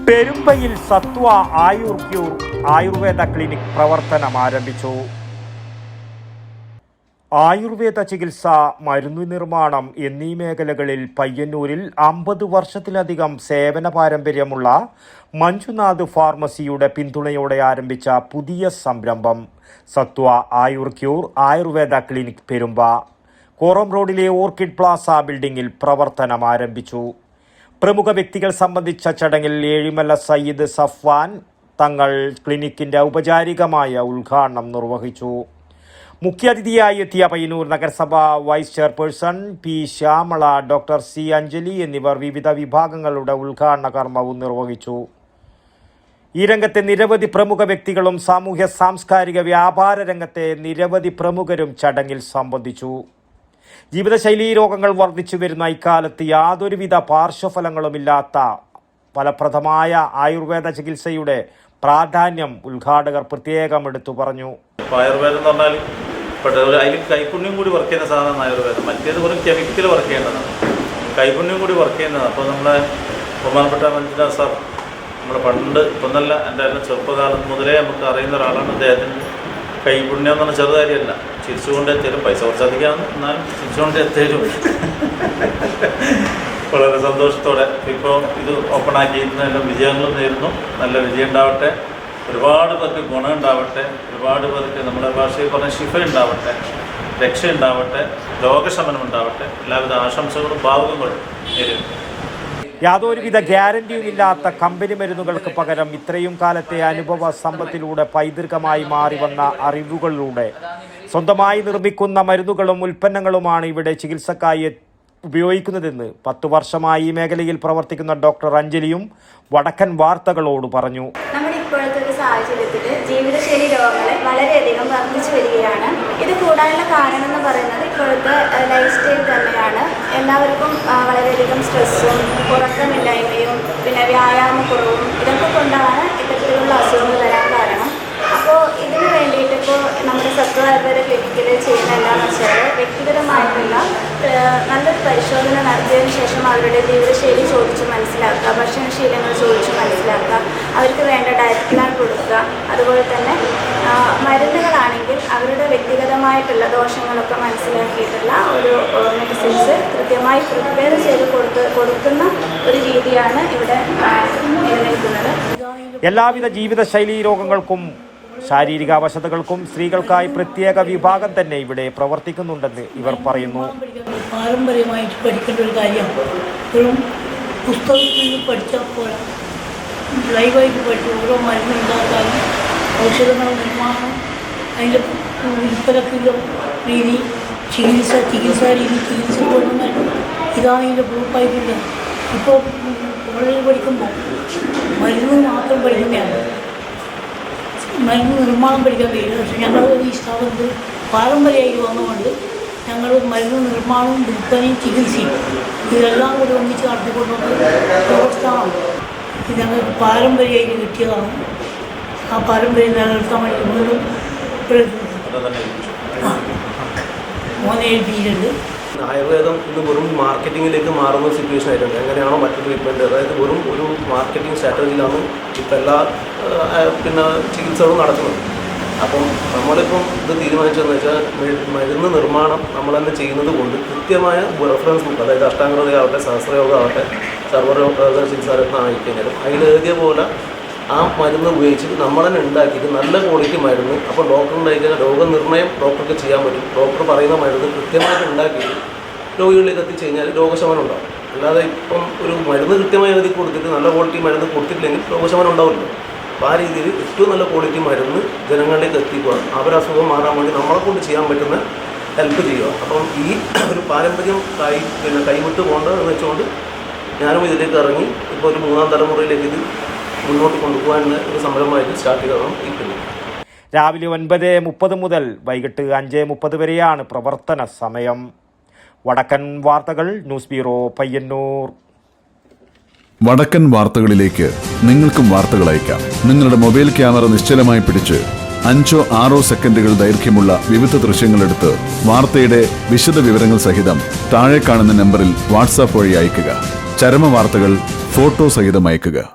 പെരുമ്പയിൽ സത്വ Ayur cure Ayurveda clinic പ്രവർത്തനം ആരംഭിച്ചു. ആയുർവേദ ചികിത്സ, മരുന്നു നിർമ്മാണം എന്നീ മേഖലകളിൽ പയ്യന്നൂരിൽ 50 വർഷത്തിലധികം സേവന പാരമ്പര്യമുള്ള മഞ്ജുനാഥ് ഫാർമസിയുടെ പിന്തുണയോടെ ആരംഭിച്ച പുതിയ സംരംഭം സത്വ ആയുർ ക്യൂർ ആയുർവേദ ക്ലിനിക് പെരുമ്പ കോറം റോഡിലെ ഓർക്കിഡ് പ്ലാസ ബിൽഡിംഗിൽ പ്രവർത്തനം ആരംഭിച്ചു. പ്രമുഖ വ്യക്തികൾ സംബന്ധിച്ച ചടങ്ങിൽ ഏഴിമല സയ്യിദ് സഫ്വാൻ തങ്ങൾ ക്ലിനിക്കിന്റെ ഔപചാരികമായ ഉദ്ഘാടനം നിർവഹിച്ചു. മുഖ്യാതിഥിയായി എത്തിയ പയ്യന്നൂർ നഗരസഭ vice chairperson P Shyamala, doctor C Anjali എന്നിവർ വിവിധ വിഭാഗങ്ങളുടെ ഉദ്ഘാടന കർമ്മവും നിർവഹിച്ചു. ഈ രംഗത്തെ നിരവധി പ്രമുഖ വ്യക്തികളും സാമൂഹ്യ സാംസ്കാരിക വ്യാപാര രംഗത്തെ നിരവധി പ്രമുഖരും ചടങ്ങിൽ സംബന്ധിച്ചു. ജീവിതശൈലീ രോഗങ്ങൾ വർദ്ധിച്ചു വരുന്ന ഇക്കാലത്ത് യാതൊരുവിധ പാർശ്വഫലങ്ങളുമില്ലാത്ത ഫലപ്രദമായ ആയുർവേദ ചികിത്സയുടെ പ്രാധാന്യം ഉദ്ഘാടകർ പ്രത്യേകം എടുത്തു പറഞ്ഞു. ആയുർവേദം എന്ന് പറഞ്ഞാൽ അതിൽ കൈപുണ്യം കൂടി വർക്ക് ചെയ്യുന്ന സാധനമാണ് ആയുർവേദം. മറ്റേത് വെറും കെമിക്കൽ വർക്ക് ചെയ്യേണ്ടതാണ്, കൈപുണ്യം കൂടി വർക്ക് ചെയ്യുന്നതാണ്. അപ്പോൾ നമ്മുടെ ബഹുമാനപ്പെട്ട മഞ്ജുനാഥ് സാർ നമ്മുടെ പണ്ട് ഇപ്പം നല്ല എൻ്റെ ചെറുപ്പകാലം മുതലേ നമുക്ക് അറിയുന്ന ഒരാളാണ്. അദ്ദേഹത്തിൻ്റെ കൈപുണ്യം എന്ന് പറഞ്ഞാൽ ചെറുകാര്യമല്ല. ചിരിച്ചുകൊണ്ട് എത്തിയാലും പൈസ കുറച്ചധികമാണ്, എന്നാലും ചിരിച്ചുകൊണ്ട് എത്തിയാലും വളരെ സന്തോഷത്തോടെ ഇപ്പോൾ ഇത് ഓപ്പണാക്കിയിരുന്ന വിജയങ്ങളും നേരുന്നു. നല്ല വിജയം ഉണ്ടാവട്ടെ, ഒരുപാട് പേർക്ക് ഗുണം ഉണ്ടാവട്ടെ, ഒരുപാട് പേർക്ക് നമ്മുടെ ഭാഷയിൽ പറഞ്ഞ ശിഫ ഉണ്ടാവട്ടെ, രക്ഷ ഉണ്ടാവട്ടെ, രോഗശമനം ഉണ്ടാവട്ടെ. എല്ലാവിധ ആശംസകളും ഭാവുകങ്ങളും നേരുന്നു. യാതൊരുവിധ ഗ്യാരണ്ടിയുമില്ലാത്ത കമ്പനി മരുന്നുകൾക്ക് പകരം ഇത്രയും കാലത്തെ അനുഭവ സമ്പത്തിലൂടെ പൈതൃകമായി മാറി വന്ന അറിവുകളിലൂടെ സ്വന്തമായി നിർമ്മിക്കുന്ന മരുന്നുകളും ഉൽപ്പന്നങ്ങളുമാണ് ഇവിടെ ചികിത്സക്കായി ഉപയോഗിക്കുന്നതെന്ന് 10 വർഷമായി ഈ മേഖലയിൽ പ്രവർത്തിക്കുന്ന ഡോക്ടർ അഞ്ജലിയും വടക്കൻ വാർത്തകളോട് പറഞ്ഞു. നമ്മുടെ ഇപ്പോഴത്തെ ഒരു സാഹചര്യത്തിൽ ജീവിതശൈലി രോഗങ്ങൾ വളരെയധികം വർദ്ധിച്ചു വരികയാണ്. ഇത് കൂടാനുള്ള കാരണം എന്ന് പറയുന്നത് ഇപ്പോഴത്തെ ലൈഫ് സ്റ്റൈൽ തന്നെയാണ്. എല്ലാവർക്കും വളരെയധികം സ്ട്രെസ്സും ഉറക്കമില്ലായ്മയും പിന്നെ വ്യായാമക്കുറവും ഇതൊക്കെ കൊണ്ടാണ് ഇത്തരത്തിലുള്ള അസുഖങ്ങൾ വരാൻ കാരണം. അപ്പോൾ ഇതിന് വേണ്ടിയിട്ട് ഇപ്പോൾ നമ്മുടെ സത്വ ആയുർവേദ ക്ലിനിക്കിൽ ചെയ്യുന്ന എന്താണെന്ന് വെച്ചാൽ വ്യക്തിഗതമായിട്ടുള്ള നല്ലൊരു പരിശോധന നടത്തിയതിനു ശേഷം അവരുടെ ജീവിതശൈലി ചോദിച്ച് മനസ്സിലാക്കുക, ഭക്ഷണശീലങ്ങൾ ചോദിച്ച് മനസ്സിലാക്കുക, അവർക്ക് വേണ്ട ഡയറ്റ് പ്ലാൻ കൊടുക്കുക. അതുപോലെ തന്നെ മരുന്നുകളാണെങ്കിൽ അവരുടെ വ്യക്തിഗതമായിട്ടുള്ള ദോഷങ്ങളൊക്കെ മനസ്സിലാക്കിയിട്ടുള്ള ഒരു മെഡിസിൻസ് കൃത്യമായി പ്രിപ്പയർ ചെയ്ത് കൊടുക്കുന്ന ഒരു രീതിയാണ് ഇവിടെ നിലനിൽക്കുന്നത്. എല്ലാവിധ ജീവിതശൈലീ രോഗങ്ങൾക്കും ശാരീരിക അവശതകൾക്കും സ്ത്രീകൾക്കായി പ്രത്യേക വിഭാഗം തന്നെ ഇവിടെ പ്രവർത്തിക്കുന്നുണ്ടെന്ന് ഇവർ പറയുന്നു. പാരമ്പര്യമായിട്ട് പഠിക്കേണ്ട ഒരു കാര്യമാണ്. ഒരു പുസ്തകത്തിൽ നിന്ന് പഠിച്ചാൽ പോലെ ലൈവായിട്ട് പഠിച്ച് ഓരോ മരുന്ന് ഉണ്ടാക്കാനും ഔഷധങ്ങളുടെ നിർമ്മാണം, അതിൻ്റെ വിൽപ്പനക്കുള്ള രീതി, ചികിത്സാ രീതി, ചികിത്സ കൊണ്ടുവന്നാൽ ഇതാണ് ഇതിൻ്റെ ഗ്രൂപ്പായിട്ടില്ല. ഇപ്പോൾ കോളേജിൽ പഠിക്കുമ്പോൾ മരുന്ന് മാത്രം പഠിക്കുന്നതാണ്, മരുന്ന് നിർമ്മാണം പഠിക്കാൻ കഴിയില്ല. പക്ഷേ ഞങ്ങൾ ഈ സ്ഥാപനത്തിൽ പാരമ്പര്യമായിട്ട് വന്നുകൊണ്ട് ഞങ്ങൾ മരുന്ന് നിർമ്മാണവും വിൽപ്പനയും ചികിത്സയും ഇതെല്ലാം കൂടി ഒന്നിച്ച് നടത്തിക്കൊണ്ടുവന്ന വ്യവസ്ഥയാണ്. ഇത് ഞങ്ങൾക്ക് പാരമ്പര്യമായിട്ട് കിട്ടിയതാണ്. ആ പാരമ്പര്യം നിലനിർത്താൻ വേണ്ടി വീണ്ടും മോനെ എഴുതിയിട്ടുണ്ട്. ആയുർവേദം ഇന്ന് വെറും മാർക്കറ്റിങ്ങിലേക്ക് മാറുന്ന സിറ്റുവേഷൻ ആയിട്ടുണ്ട്. എങ്ങനെയാണോ മറ്റു ട്രീറ്റ്മെൻറ്റ്, അതായത് വെറും ഒരു മാർക്കറ്റിംഗ് സ്ട്രാറ്റജിയിലാണ് ഇപ്പോൾ എല്ലാ ചികിത്സകളും നടക്കുന്നത്. അപ്പം നമ്മളിപ്പം ഇത് തീരുമാനിച്ചതെന്ന് വെച്ചാൽ മരുന്ന് നിർമ്മാണം നമ്മൾ തന്നെ ചെയ്യുന്നത് കൊണ്ട് കൃത്യമായ റെഫറൻസ് ബുക്ക്, അതായത് അഷ്ടാംഗയോഗമാവട്ടെ, സഹസ്രയോഗമാവട്ടെ, സർവ്വരോഗ ചികിത്സാരത്നം ആയിക്കഴിഞ്ഞാലും അതിലെഴുതിയ പോലെ ആ മരുന്ന് ഉപയോഗിച്ചിട്ട് നമ്മൾ തന്നെ ഉണ്ടാക്കിയിട്ട് നല്ല ക്വാളിറ്റി മരുന്ന്, അപ്പോൾ ഡോക്ടർ ഉണ്ടാക്കിയാൽ രോഗനിർണയം ഡോക്ടർക്ക് ചെയ്യാൻ പറ്റും. ഡോക്ടർ പറയുന്ന മരുന്ന് കൃത്യമായിട്ട് ഉണ്ടാക്കിയിട്ട് രോഗികളിലേക്ക് എത്തിച്ചു കഴിഞ്ഞാൽ രോഗശമനം ഉണ്ടാകും. അല്ലാതെ ഇപ്പം ഒരു മരുന്ന് കൃത്യമായി എഴുതി കൊടുത്തിട്ട് നല്ല ക്വാളിറ്റി മരുന്ന് കൊടുത്തിട്ടില്ലെങ്കിൽ രോഗശമനം ഉണ്ടാവില്ല. അപ്പോൾ ആ രീതിയിൽ ഏറ്റവും നല്ല ക്വാളിറ്റി മരുന്ന് ജനങ്ങളിലേക്ക് എത്തിക്കുക, അവരസുഖം മാറാൻ വേണ്ടി നമ്മളെ കൊണ്ട് ചെയ്യാൻ പറ്റുന്ന ഹെൽപ്പ് ചെയ്യുക. അപ്പം ഈ ഒരു പാരമ്പര്യം കൈവിട്ട് പോകേണ്ടതെന്ന് വെച്ചുകൊണ്ട് ഞാനും ഇതിലേക്ക് ഇറങ്ങി ഇപ്പോൾ ഒരു 3ാം തലമുറയിലേക്ക് ഇത് മുന്നോട്ട് കൊണ്ടുപോകാനുള്ള ഒരു സംരംഭമായിട്ട് സ്റ്റാർട്ട് ചെയ്തതാണ് ഈ ക്ലിനിക്. രാവിലെ 9:30 മുതൽ വൈകിട്ട് 5:30 വരെയാണ് പ്രവർത്തന സമയം. വടക്കൻ വാർത്തകൾ, ന്യൂസ് ബ്യൂറോ, പയ്യന്നൂർ. വടക്കൻ വാർത്തകളിലേക്ക് നിങ്ങൾക്കും വാർത്തകൾ അയക്കാം. നിങ്ങളുടെ മൊബൈൽ ക്യാമറ നിശ്ചലമായി പിടിച്ച് 5-6 സെക്കൻഡുകൾ ദൈർഘ്യമുള്ള വിവിധ ദൃശ്യങ്ങളെടുത്ത് വാർത്തയുടെ വിശദ വിവരങ്ങൾ സഹിതം താഴെ കാണുന്ന നമ്പറിൽ വാട്സാപ്പ് വഴി അയയ്ക്കുക. ചരമ വാർത്തകൾ ഫോട്ടോ സഹിതം അയയ്ക്കുക.